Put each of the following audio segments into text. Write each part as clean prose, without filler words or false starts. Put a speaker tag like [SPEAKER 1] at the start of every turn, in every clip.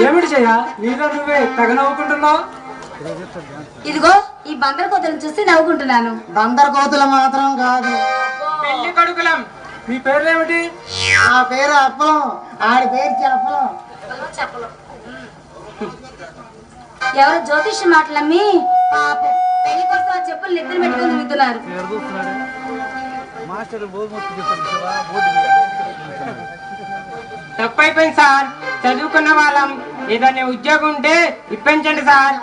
[SPEAKER 1] ఏమిటి చెయ్య నీలో నువ్వే తెగ నవ్వుకుంటున్నావు?
[SPEAKER 2] ఇదిగో ఈ బందర్ కోతలను చూసి నవ్వుకుంటున్నాను.
[SPEAKER 3] బందర్ కోతులు మాత్రం కాదు,
[SPEAKER 1] పెళ్లి కొడుకులం. మీ పేర్లేమిటి?
[SPEAKER 3] ఆ పేరు అప్పలం, ఆడి పేరు చెప్పలం.
[SPEAKER 2] ఎవరు జ్యోతిష్య మాటలమ్మి పాపం పెళ్లి కోసం ఆ చెప్పులు నెత్తిన పెట్టుకుని తిరుగుతున్నారు.
[SPEAKER 4] తప్పైపోయింది సార్, చదువుకున్న వాళ్ళం. ఏదైనా ఉద్యోగం ఉంటే ఇప్పించండి సార్.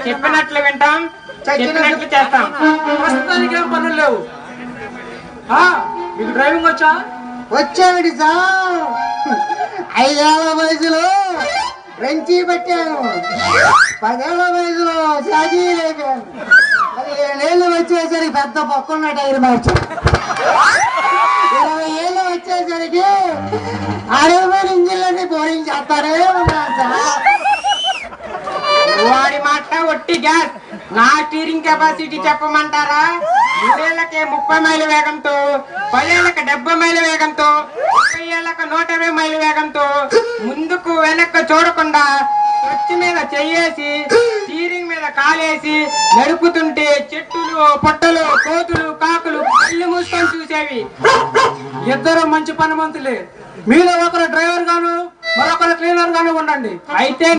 [SPEAKER 4] చెప్పినట్లు వింటాం, చెప్పినట్లు చేస్తాం.
[SPEAKER 1] ప్రస్తుతానికి ఏం పనులు లేవు. మీకు డ్రైవింగ్ వచ్చా?
[SPEAKER 3] వచ్చావిడి సార్, 5 ఏళ్ల వయసులో రెంచి పెట్టాను, 10 ఏళ్ల వయసులో సాజీ లేపాను, 15 ఏళ్ళు వచ్చేసరికి పెద్ద పక్కున్న టైర్ మార్చాను, 20 ఏళ్ళు వచ్చేసరికి అడవి ఇంజిన్లన్నీ బోరింగ్ చేస్తారే ఉన్నాను సార్.
[SPEAKER 4] వాడి మాట ఒట్టి గ్యాస్. నా స్టీరింగ్ కెపాసిటీ చెప్పమంటారా? 3 ఏళ్లకే 30 మైళ్ళ వేగంతో, 10 ఏళ్లకు 70 మైళ్ళ వేగంతో, 30 ఏళ్లకు 120 మైళ్ళ వేగంతో ముందుకు వెనక్కు చూడకుండా స్విచ్ మీద చెయ్యేసి స్టీరింగ్ మీద కాలేసి నడుపుతుంటే చెట్టులు, పొట్టలు, కోతులు, కాకులు కళ్ళు మూసుకొని చూసేవి.
[SPEAKER 1] ఇద్దరు మంచి పనిమంతులే. మీలో ఒకరు డ్రైవర్ గాను మరొకరు క్లీనర్ గాను ఉండండి.
[SPEAKER 4] అయితే